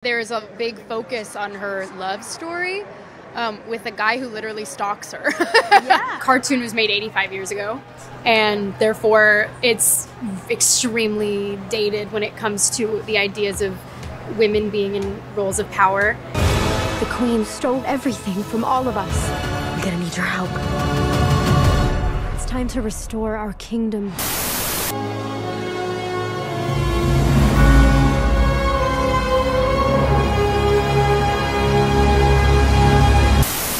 There's a big focus on her love story with a guy who literally stalks her. Yeah. Cartoon was made 85 years ago, and therefore it's extremely dated when it comes to the ideas of women being in roles of power. The Queen stole everything from all of us. I'm gonna need your help. It's time to restore our kingdom.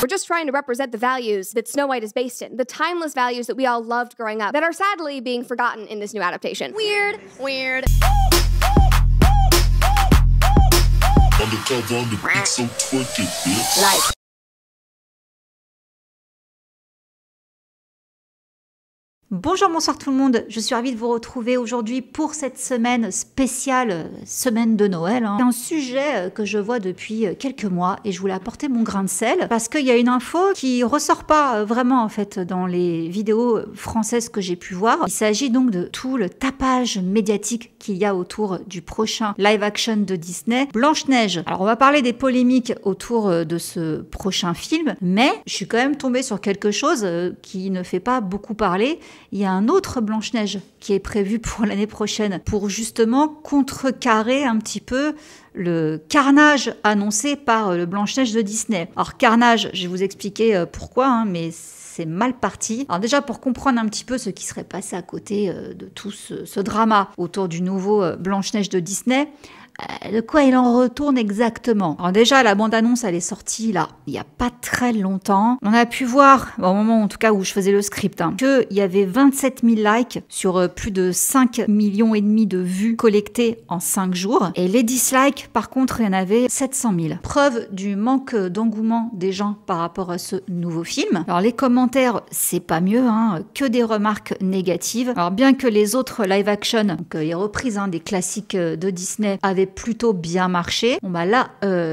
We're just trying to represent the values that Snow White is based in, the timeless values that we all loved growing up, that are sadly being forgotten in this new adaptation. Weird, weird. Undercover on the beat, so twerk it, bitch. Like. Bonjour, bonsoir tout le monde, je suis ravie de vous retrouver aujourd'hui pour cette semaine spéciale, semaine de Noël. C'est un sujet que je vois depuis quelques mois et je voulais apporter mon grain de sel parce qu'il y a une info qui ressort pas vraiment en fait dans les vidéos françaises que j'ai pu voir. Il s'agit donc de tout le tapage médiatique qu'il y a autour du prochain live action de Disney, Blanche-Neige. Alors on va parler des polémiques autour de ce prochain film, mais je suis quand même tombée sur quelque chose qui ne fait pas beaucoup parler. Il y a un autre Blanche-Neige qui est prévu pour l'année prochaine pour justement contrecarrer un petit peu le carnage annoncé par le Blanche-Neige de Disney. Alors carnage, je vais vous expliquer pourquoi, mais c'est mal parti. Alors déjà pour comprendre un petit peu ce qui serait passé à côté de tout ce drama autour du nouveau Blanche-Neige de Disney, de quoi il en retourne exactement. Alors déjà, la bande-annonce, elle est sortie là, il n'y a pas très longtemps. On a pu voir, au moment en tout cas où je faisais le script, qu'il y avait 27 000 likes sur plus de 5,5 millions de vues collectées en 5 jours. Et les dislikes, par contre, il y en avait 700 000. Preuve du manque d'engouement des gens par rapport à ce nouveau film. Alors les commentaires, c'est pas mieux, que des remarques négatives. Alors bien que les autres live-action, donc les reprises des classiques de Disney, avaient plutôt bien marché. Bon bah là,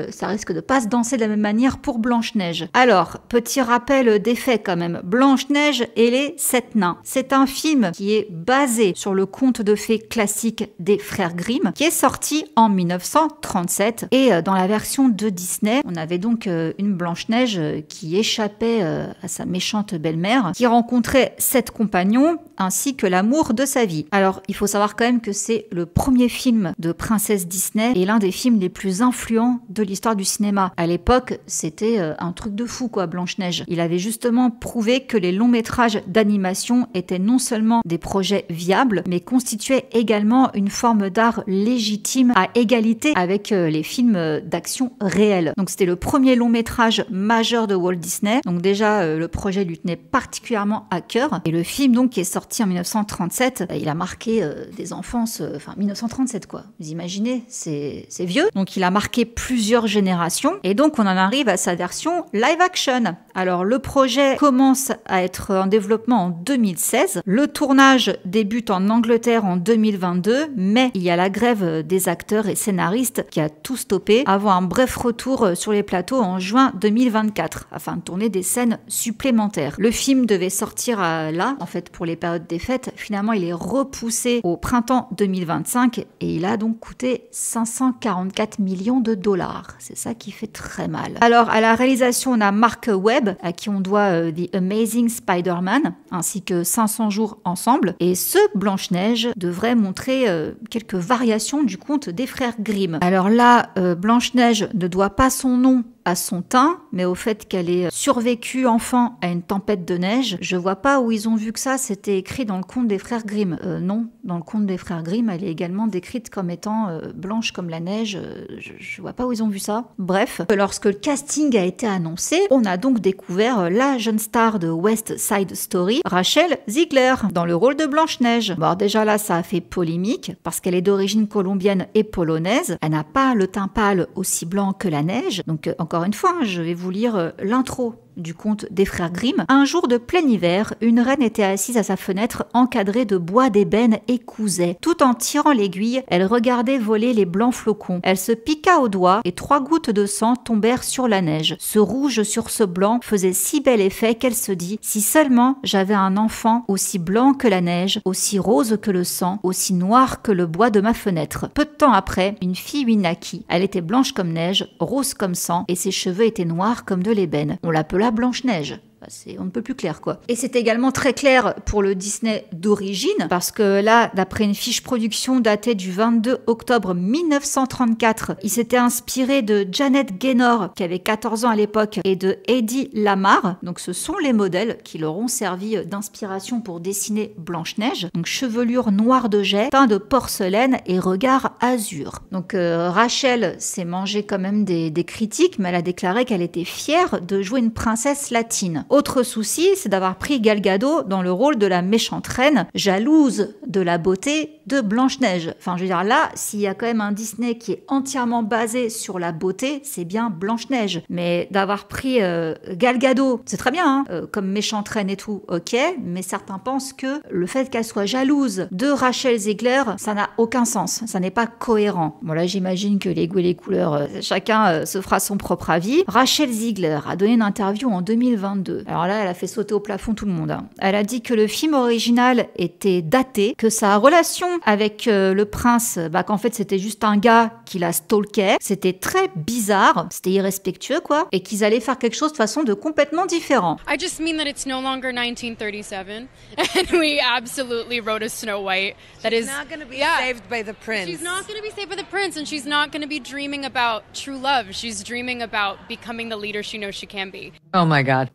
ça risque de pas se danser de la même manière pour Blanche-Neige. Alors, petit rappel des faits quand même. Blanche-Neige et les 7 nains. C'est un film qui est basé sur le conte de fées classique des frères Grimm, qui est sorti en 1937. Et dans la version de Disney, on avait donc une Blanche-Neige qui échappait à sa méchante belle-mère, qui rencontrait 7 compagnons, ainsi que l'amour de sa vie. Alors, il faut savoir quand même que c'est le premier film de princesse Disney et l'un des films les plus influents de l'histoire du cinéma. À l'époque, c'était un truc de fou, quoi, Blanche-Neige. Il avait justement prouvé que les longs métrages d'animation étaient non seulement des projets viables, mais constituaient également une forme d'art légitime à égalité avec les films d'action réels. Donc c'était le premier long métrage majeur de Walt Disney. Donc déjà, le projet lui tenait particulièrement à cœur. Et le film, donc, qui est sorti en 1937, il a marqué des enfances, 1937, quoi. Vous imaginez, c'est vieux. Donc il a marqué plusieurs générations. Et donc on en arrive à sa version live action. Alors le projet commence à être en développement en 2016. Le tournage débute en Angleterre en 2022, mais il y a la grève des acteurs et scénaristes qui a tout stoppé avant un bref retour sur les plateaux en juin 2024 afin de tourner des scènes supplémentaires. Le film devait sortir là, en fait, pour les périodes des fêtes. Finalement, il est repoussé au printemps 2025 et il a donc coûté 544 millions de dollars. C'est ça qui fait très mal. Alors, à la réalisation, on a Mark Webb, à qui on doit The Amazing Spider-Man, ainsi que 500 jours ensemble. Et ce Blanche-Neige devrait montrer quelques variations du conte des frères Grimm. Alors là, Blanche-Neige ne doit pas son nom à son teint, mais au fait qu'elle ait survécu enfant à une tempête de neige. Je vois pas où ils ont vu que ça, c'était écrit dans le conte des frères Grimm. Non, dans le conte des frères Grimm, elle est également décrite comme étant blanche comme la neige. Je vois pas où ils ont vu ça. Bref, lorsque le casting a été annoncé, on a donc découvert la jeune star de West Side Story, Rachel Ziegler, dans le rôle de Blanche-Neige. Bon, alors déjà là, ça a fait polémique, parce qu'elle est d'origine colombienne et polonaise. Elle n'a pas le teint pâle aussi blanc que la neige. Donc encore une fois, je vais vous lire l'intro du conte des frères Grimm. Un jour de plein hiver, une reine était assise à sa fenêtre encadrée de bois d'ébène et cousait. Tout en tirant l'aiguille, elle regardait voler les blancs flocons. Elle se piqua au doigt et 3 gouttes de sang tombèrent sur la neige. Ce rouge sur ce blanc faisait si bel effet qu'elle se dit « Si seulement j'avais un enfant aussi blanc que la neige, aussi rose que le sang, aussi noir que le bois de ma fenêtre. » Peu de temps après, une fille lui naquit. Elle était blanche comme neige, rose comme sang et ses cheveux étaient noirs comme de l'ébène. On l'appela Blanche-Neige. On ne peut plus clair quoi. Et c'est également très clair pour le Disney d'origine parce que là, d'après une fiche production datée du 22 octobre 1934, il s'était inspiré de Janet Gaynor qui avait 14 ans à l'époque et de Hedy Lamarr. Donc ce sont les modèles qui leur ont servi d'inspiration pour dessiner Blanche-Neige. Donc chevelure noire de jet, teint de porcelaine et regard azur. Donc Rachel s'est mangée quand même des critiques, mais elle a déclaré qu'elle était fière de jouer une princesse latine. Autre souci, c'est d'avoir pris Gal Gadot dans le rôle de la méchante reine, jalouse de la beauté de Blanche-Neige. Enfin, je veux dire, là, s'il y a quand même un Disney qui est entièrement basé sur la beauté, c'est bien Blanche-Neige. Mais d'avoir pris Gal Gadot, c'est très bien, hein, comme méchante reine et tout, ok, mais certains pensent que le fait qu'elle soit jalouse de Rachel Zegler, ça n'a aucun sens, ça n'est pas cohérent. Bon, là, j'imagine que les goûts et les couleurs, chacun se fera son propre avis. Rachel Zegler a donné une interview en 2022. Alors là, elle a fait sauter au plafond tout le monde. Hein. Elle a dit que le film original était daté, que sa relation avec le prince, qu'en fait c'était juste un gars qui la stalkait, c'était très bizarre, c'était irrespectueux quoi, et qu'ils allaient faire quelque chose de façon complètement différent. I just mean that it's no longer 1937, and we absolutely wrote a Snow White that is not going to be saved by the prince. She's not going to be saved by the prince, and she's not going to be dreaming about true love. She's dreaming about becoming the leader she knows she can be. Oh my God.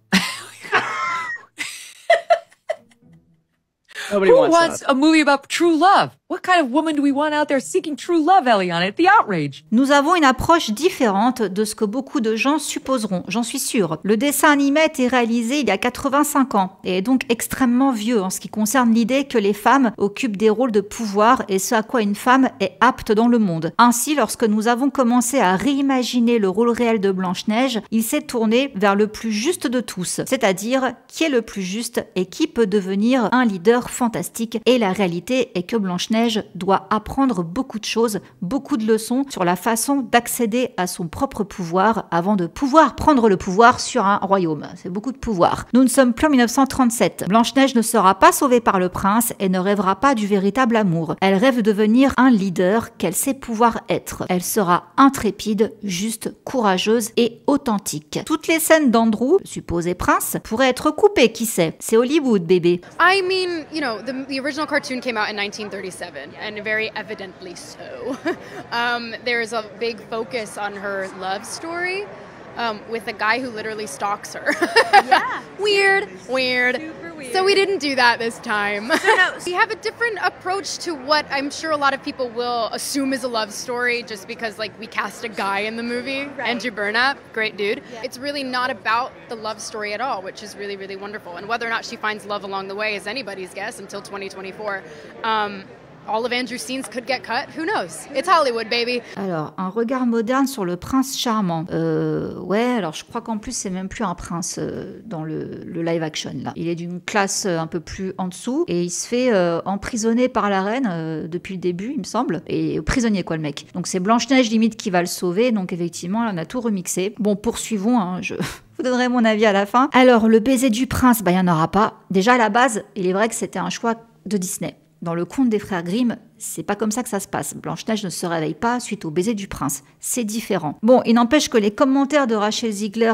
Nobody Who wants wants that. a movie about true love? What kind of woman do we want out there seeking true love, Eliana? The outrage. Nous avons une approche différente de ce que beaucoup de gens supposeront, j'en suis sûre. Le dessin animé a été réalisé il y a 85 ans et est donc extrêmement vieux en ce qui concerne l'idée que les femmes occupent des rôles de pouvoir et ce à quoi une femme est apte dans le monde. Ainsi, lorsque nous avons commencé à réimaginer le rôle réel de Blanche-Neige, il s'est tourné vers le plus juste de tous, c'est-à-dire qui est le plus juste et qui peut devenir un leader fantastique. Et la réalité est que Blanche-Neige doit apprendre beaucoup de choses, beaucoup de leçons sur la façon d'accéder à son propre pouvoir avant de pouvoir prendre le pouvoir sur un royaume. C'est beaucoup de pouvoir. Nous ne sommes plus en 1937. Blanche-Neige ne sera pas sauvée par le prince et ne rêvera pas du véritable amour. Elle rêve de devenir un leader qu'elle sait pouvoir être. Elle sera intrépide, juste, courageuse et authentique. Toutes les scènes d'Andrew, supposé prince, pourraient être coupées, qui sait. C'est Hollywood, bébé. I mean, you know, the original cartoon came out in 1937, and very evidently so. There's a big focus on her love story with a guy who literally stalks her. Yeah. Weird. Super weird. So we didn't do that this time. No. We have a different approach to what I'm sure a lot of people will assume is a love story just because, like, we cast a guy in the movie, Right. Andrew Burnap, great dude. Yeah. It's really not about the love story at all, which is really, really wonderful. And whether or not she finds love along the way is anybody's guess until 2024. All of Andrew's scenes could get cut. Who knows? It's Hollywood, baby. Alors, un regard moderne sur le prince charmant. Ouais, alors je crois qu'en plus, c'est même plus un prince dans le live action, là. Il est d'une classe un peu plus en dessous et il se fait emprisonner par la reine depuis le début, il me semble. Et prisonnier, quoi, le mec. Donc, c'est Blanche-Neige, limite, qui va le sauver. Donc, effectivement, là, on a tout remixé. Bon, poursuivons, hein, je vous donnerai mon avis à la fin. Alors, le baiser du prince, il n'y en aura pas. Déjà, à la base, il est vrai que c'était un choix de Disney. Dans le conte des frères Grimm, c'est pas comme ça que ça se passe. Blanche-Neige ne se réveille pas suite au baiser du prince. C'est différent. Bon, il n'empêche que les commentaires de Rachel Zegler,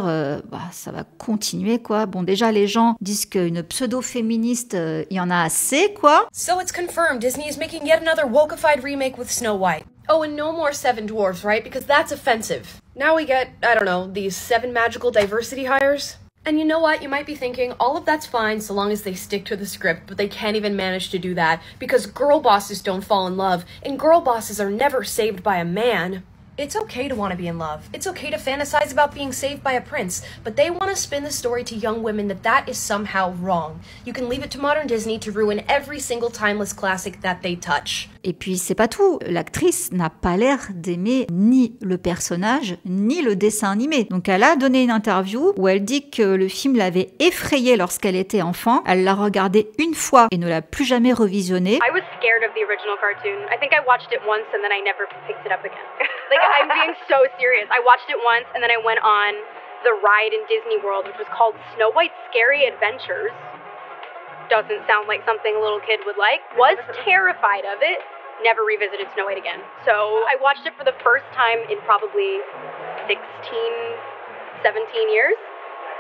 ça va continuer, quoi. Bon, déjà, les gens disent qu'une pseudo-féministe, il y en a assez, quoi. So it's confirmed Disney is making yet another wokeified remake with Snow White. Oh, and no more 7 dwarfs, right? Because that's offensive. Now we get, I don't know, these 7 magical diversity hires. And you know what? You might be thinking, all of that's fine so long as they stick to the script, but they can't even manage to do that because girl bosses don't fall in love, and girl bosses are never saved by a man. It's okay to want to be in love. It's okay to fantasize about being saved by a prince, but they want to spin the story to young women that is somehow wrong. You can leave it to modern Disney to ruin every single timeless classic that they touch. Et puis c'est pas tout, l'actrice n'a pas l'air d'aimer ni le personnage ni le dessin animé. Donc elle a donné une interview où elle dit que le film l'avait effrayée lorsqu'elle était enfant. Elle l'a regardé une fois et ne l'a plus jamais revisionné. I was scared of the original cartoon. I think I watched it once and then I never picked it up again. Like, I'm being so serious. I watched it once and then I went on the ride in Disney World, which was called Snow White's Scary Adventures. Doesn't sound like something a little kid would like. Was terrified of it. Never revisited Snow White again. So I watched it for the first time in probably 16, 17 years.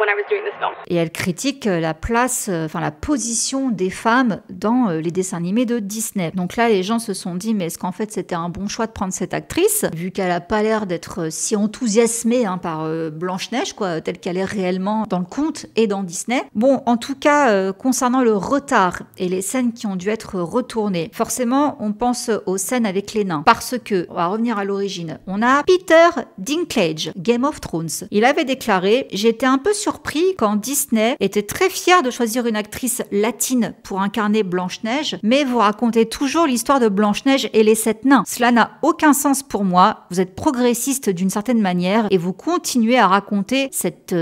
When I was doing this film. Et elle critique la place, la position des femmes dans les dessins animés de Disney. Donc là, les gens se sont dit, mais est-ce qu'en fait c'était un bon choix de prendre cette actrice, vu qu'elle a pas l'air d'être si enthousiasmée par Blanche-Neige, quoi, telle qu'elle est réellement dans le conte et dans Disney. Bon, en tout cas, concernant le retard et les scènes qui ont dû être retournées, forcément, on pense aux scènes avec les nains, parce que, on va revenir à l'origine, on a Peter Dinklage, Game of Thrones. Il avait déclaré, j'étais un peu surpris quand Disney était très fier de choisir une actrice latine pour incarner Blanche-Neige, mais vous racontez toujours l'histoire de Blanche-Neige et les 7 nains. Cela n'a aucun sens pour moi. Vous êtes progressiste d'une certaine manière et vous continuez à raconter cette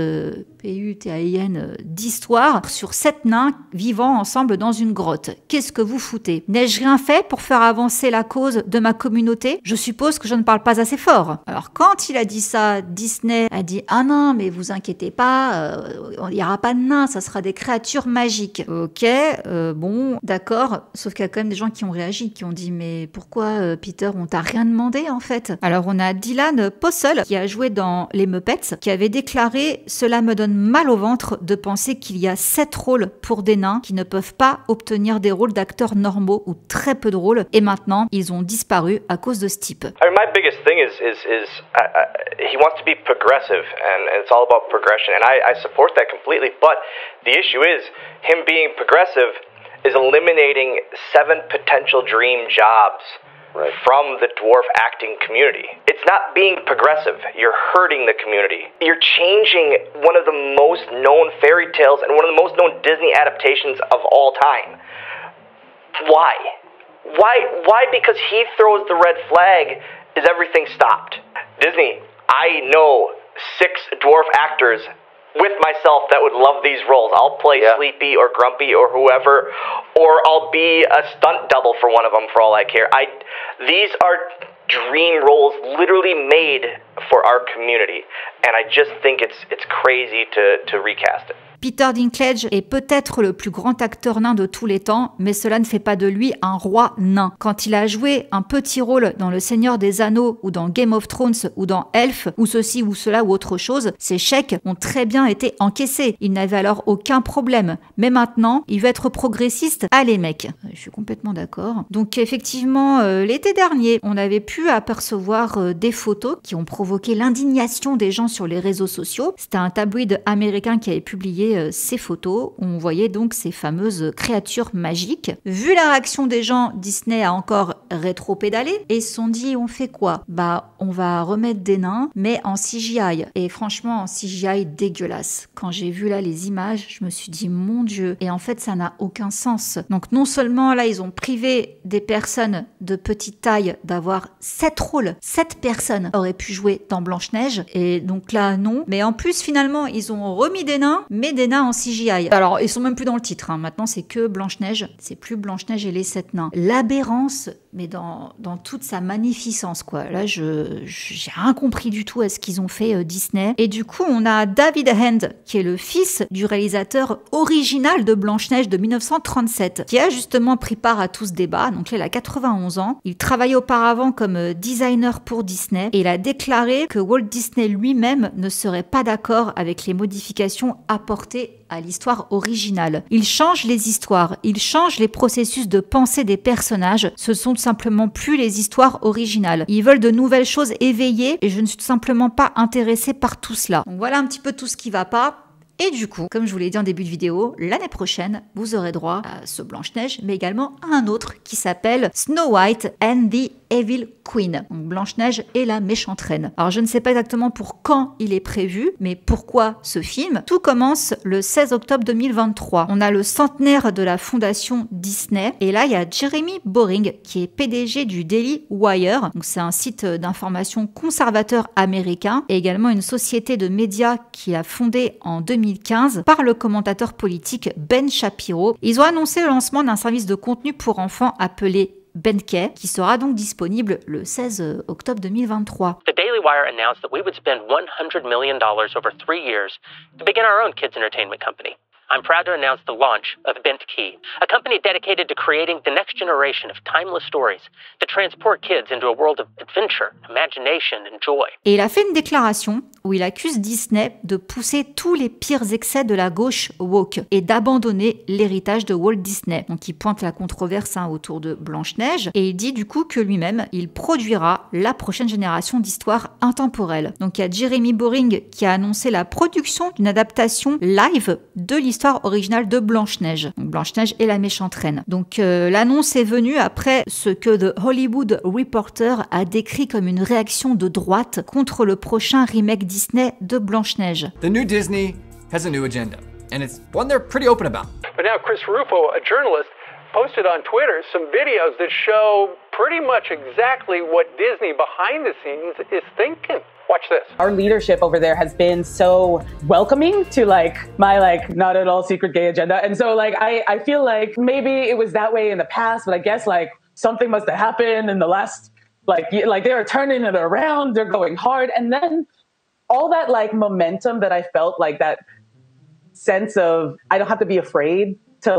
PUTAIN d'histoire sur 7 nains vivant ensemble dans une grotte. Qu'est-ce que vous foutez? N'ai-je rien fait pour faire avancer la cause de ma communauté? Je suppose que je ne parle pas assez fort. Alors quand il a dit ça, Disney a dit « Ah non, mais vous inquiétez pas, il n'y aura pas de nains, ça sera des créatures magiques. » Ok, bon, d'accord, sauf qu'il y a quand même des gens qui ont réagi, qui ont dit « Mais pourquoi, Peter, on t'a rien demandé en fait ?» Alors on a Dylan Possel, qui a joué dans Les Muppets, qui avait déclaré « Cela me donne mal au ventre de penser qu'il y a 7 rôles pour des nains qui ne peuvent pas obtenir des rôles d'acteurs normaux ou très peu de rôles, et maintenant ils ont disparu à cause de ce type. I mean, my biggest thing is he wants to be progressive, and it's all about progression, and I support that completely. But the issue is him being progressive is eliminating 7 potential dream jobs from the dwarf acting community. It's not being progressive. You're hurting the community. You're changing one of the most known fairy tales and one of the most known Disney adaptations of all time. Why? Why? Because he throws the red flag, is everything stopped? Disney, I know 6 dwarf actors with myself that would love these roles. I'll play Sleepy or Grumpy or whoever, or I'll be a stunt double for one of them for all I care. These are dream roles literally made for our community, and I just think it's crazy to recast it. Peter Dinklage est peut-être le plus grand acteur nain de tous les temps, mais cela ne fait pas de lui un roi nain. Quand il a joué un petit rôle dans Le Seigneur des Anneaux ou dans Game of Thrones ou dans Elf ou ceci ou cela ou autre chose, ses chèques ont très bien été encaissés. Il n'avait alors aucun problème. Mais maintenant, il veut être progressiste. Allez mec, je suis complètement d'accord. Donc effectivement, l'été dernier, on avait pu apercevoir des photos qui ont provoqué l'indignation des gens sur les réseaux sociaux. C'était un tabloïd américain qui avait publié ces photos où on voyait donc ces fameuses créatures magiques. Vu la réaction des gens, Disney a encore rétro-pédalé et ils se sont dit on fait quoi? Bah on va remettre des nains mais en CGI. Et franchement en CGI dégueulasse. Quand j'ai vu là les images, je me suis dit mon Dieu. Et en fait ça n'a aucun sens. Donc non seulement là ils ont privé des personnes de petite taille d'avoir 7 rôles. 7 personnes auraient pu jouer dans Blanche-Neige et donc là non. Mais en plus finalement ils ont remis des nains mais des nains en CGI. Alors, ils sont même plus dans le titre. Hein. Maintenant, c'est que Blanche-Neige. C'est plus Blanche-Neige et les 7 nains. L'aberrance, mais dans toute sa magnificence, quoi. Là, j'ai rien compris du tout à ce qu'ils ont fait Disney. Et du coup, on a David Hand, qui est le fils du réalisateur original de Blanche-Neige de 1937, qui a justement pris part à tout ce débat. Donc là, il a 91 ans. Il travaillait auparavant comme designer pour Disney. Et il a déclaré que Walt Disney lui-même ne serait pas d'accord avec les modifications apportées à l'histoire originale. Il change les histoires, il change les processus de pensée des personnages, ce sont tout simplement plus les histoires originales. Ils veulent de nouvelles choses éveillées et je ne suis tout simplement pas intéressée par tout cela. Donc voilà un petit peu tout ce qui va pas. Et du coup, comme je vous l'ai dit en début de vidéo, l'année prochaine, vous aurez droit à ce Blanche-Neige, mais également à un autre qui s'appelle Snow White and the Evil Queen, donc Blanche-Neige et la méchante reine. Alors je ne sais pas exactement pour quand il est prévu, mais pourquoi ce film? Tout commence le 16 octobre 2023. On a le centenaire de la fondation Disney, et là il y a Jeremy Boring qui est PDG du Daily Wire, donc c'est un site d'information conservateur américain, et également une société de médias qu'il a fondée en 2015 par le commentateur politique Ben Shapiro. Ils ont annoncé le lancement d'un service de contenu pour enfants appelé Benke, qui sera donc disponible le 16 octobre 2023. The Daily Wire announced that we would spend $100 million over 3 years to begin our own kids entertainment company. I'm proud to announce the launch of Bentkey, a company dedicated to creating the next generation of timeless stories that transport kids into a world of adventure, imagination and joy. Et il a fait une déclaration où il accuse Disney de pousser tous les pires excès de la gauche woke et d'abandonner l'héritage de Walt Disney. Donc il pointe la controverse autour de Blanche-Neige et il dit du coup que lui-même, il produira la prochaine génération d'histoires intemporelles. Donc il y a Jeremy Boring qui a annoncé la production d'une adaptation live de l'histoire originale de Blanche-Neige. Blanche-Neige et la méchante reine. Donc l'annonce est venue après ce que The Hollywood Reporter a décrit comme une réaction de droite contre le prochain remake Disney de Blanche-Neige. The new Disney has a new agenda, and it's one they're pretty open about. But now Chris Rufo, a journalist, posted on Twitter some videos that show pretty much exactly what Disney behind the scenes is thinking. Watch this. Our leadership over there has been so welcoming to my not at all secret gay agenda. And so I feel like maybe it was that way in the past, but I guess something must have happened in the last they are turning it around, they're going hard. And then all that momentum that I felt, that sense of I don't have to be afraid to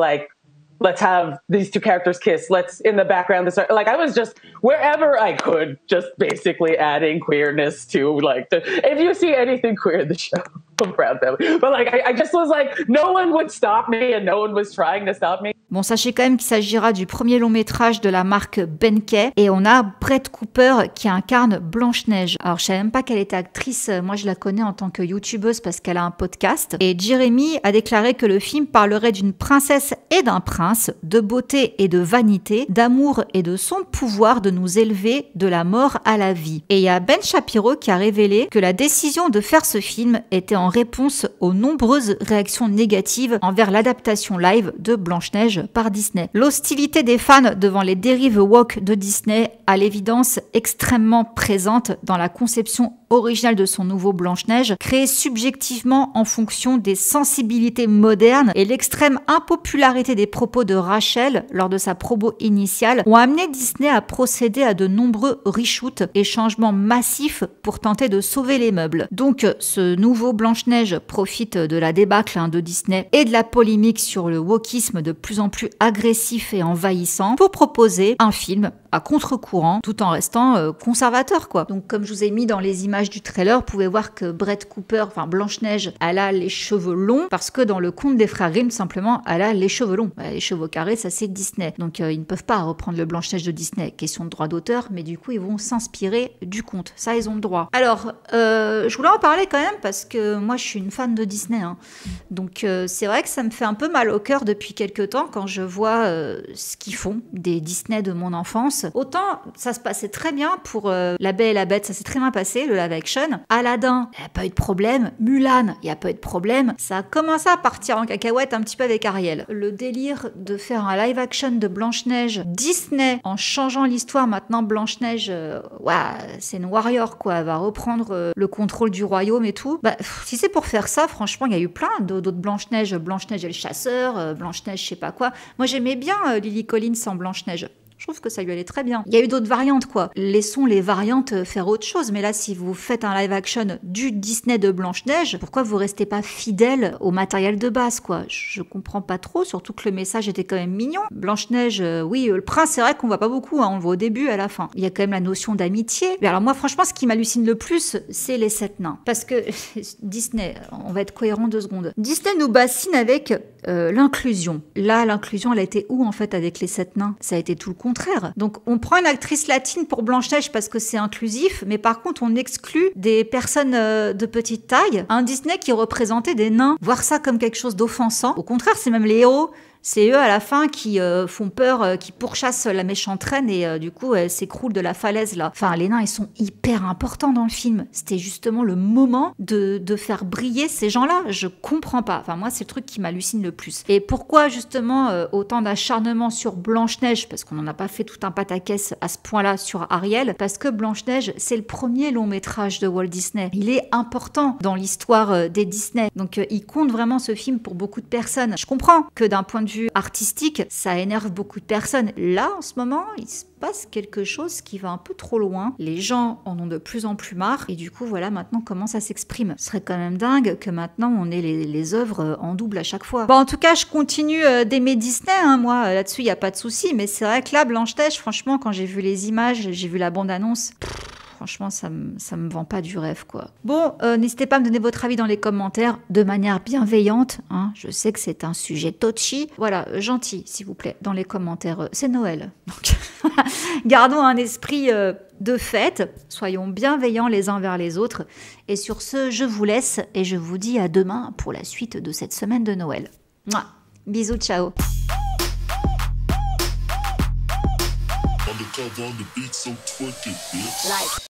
let's have these two characters kiss. Let's in the background. I was just wherever I could, just basically adding queerness to if you see anything queer in the show, I'm proud family. But I just was no one would stop me and no one was trying to stop me. Bon, sachez quand même qu'il s'agira du premier long métrage de la marque Benke et on a Brett Cooper qui incarne Blanche-Neige. Alors je savais même pas qu'elle était actrice, moi je la connais en tant que youtubeuse parce qu'elle a un podcast. Et Jeremy a déclaré que le film parlerait d'une princesse et d'un prince, de beauté et de vanité, d'amour et de son pouvoir de nous élever de la mort à la vie. Et il y a Ben Shapiro qui a révélé que la décision de faire ce film était en réponse aux nombreuses réactions négatives envers l'adaptation live de Blanche-Neige par Disney. L'hostilité des fans devant les dérives woke de Disney, à l'évidence extrêmement présente dans la conception originale de son nouveau Blanche-Neige, créée subjectivement en fonction des sensibilités modernes et l'extrême impopularité des propos de Rachel lors de sa promo initiale, ont amené Disney à procéder à de nombreux reshoots et changements massifs pour tenter de sauver les meubles. Donc ce nouveau Blanche-Neige profite de la débâcle de Disney et de la polémique sur le wokisme de plus en plus agressif et envahissant pour proposer un film à contre-courant tout en restant conservateur quoi. Donc comme je vous ai mis dans les images du trailer, vous pouvez voir que Brett Cooper, enfin Blanche-Neige, elle a les cheveux longs parce que dans le conte des frères Grimm, simplement, elle a les cheveux longs. Les cheveux carrés, ça c'est Disney. Donc ils ne peuvent pas reprendre le Blanche-Neige de Disney. Question de droit d'auteur, mais du coup ils vont s'inspirer du conte. Ça ils ont le droit. Alors, je voulais en parler quand même parce que moi je suis une fan de Disney. Donc c'est vrai que ça me fait un peu mal au cœur depuis quelques temps quand je vois ce qu'ils font des Disney de mon enfance. Autant ça se passait très bien pour La Belle et la Bête, ça s'est très bien passé, le live action. Aladdin, il n'y a pas eu de problème. Mulan, il n'y a pas eu de problème. Ça a commencé à partir en cacahuète un petit peu avec Ariel. Le délire de faire un live action de Blanche-Neige, Disney, en changeant l'histoire, maintenant Blanche-Neige, c'est une warrior quoi, elle va reprendre le contrôle du royaume et tout. Si c'est pour faire ça, franchement, il y a eu plein d'autres Blanche-Neige. Blanche-Neige et le chasseur, Blanche-Neige je sais pas quoi. Moi j'aimais bien Lily Collins en Blanche-Neige. Je trouve que ça lui allait très bien. Il y a eu d'autres variantes, quoi. Laissons les variantes faire autre chose. Mais là, si vous faites un live action du Disney de Blanche-Neige, pourquoi vous restez pas fidèle au matériel de base, quoi? Je comprends pas trop, surtout que le message était quand même mignon. Blanche-Neige, oui, le prince, c'est vrai qu'on voit pas beaucoup, on le voit au début et à la fin. Il y a quand même la notion d'amitié. Mais alors moi, franchement, ce qui m'hallucine le plus, c'est les 7 nains. Parce que Disney, on va être cohérent 2 secondes. Disney nous bassine avec l'inclusion. Là, l'inclusion, elle a été où, en fait, avec les 7 nains? Ça a été tout le contraire. Donc, on prend une actrice latine pour Blanche-Neige parce que c'est inclusif, mais par contre, on exclut des personnes de petite taille. Un Disney qui représentait des nains. Voir ça comme quelque chose d'offensant. Au contraire, c'est même les héros C'est eux à la fin qui font peur, qui pourchassent la méchante reine et du coup elle s'écroule de la falaise là. Enfin les nains ils sont hyper importants dans le film. C'était justement le moment de faire briller ces gens-là. Je comprends pas. Enfin moi c'est le truc qui m'hallucine le plus. Et pourquoi justement autant d'acharnement sur Blanche-Neige? Parce qu'on n'en a pas fait tout un pataquès à ce point-là sur Ariel. Parce que Blanche-Neige c'est le premier long métrage de Walt Disney. Il est important dans l'histoire des Disney. Donc il compte vraiment ce film pour beaucoup de personnes. Je comprends que d'un point de vue artistique, ça énerve beaucoup de personnes. Là, en ce moment, il se passe quelque chose qui va un peu trop loin. Les gens en ont de plus en plus marre et du coup, voilà maintenant comment ça s'exprime. Ce serait quand même dingue que maintenant on ait les œuvres en double à chaque fois. Bon, en tout cas, je continue d'aimer Disney, hein, moi, là-dessus, il n'y a pas de souci, mais c'est vrai que là, Blanche-Neige, franchement, quand j'ai vu les images, j'ai vu la bande-annonce... Franchement, ça me vend pas du rêve, quoi. Bon, n'hésitez pas à me donner votre avis dans les commentaires de manière bienveillante. Hein. Je sais que c'est un sujet touchy. Voilà, gentil, s'il vous plaît, dans les commentaires. C'est Noël. Donc, gardons un esprit de fête. Soyons bienveillants les uns vers les autres. Et sur ce, je vous laisse et je vous dis à demain pour la suite de cette semaine de Noël. Mouah. Bisous, ciao. Undercover on the beat, so twerk it, bitch.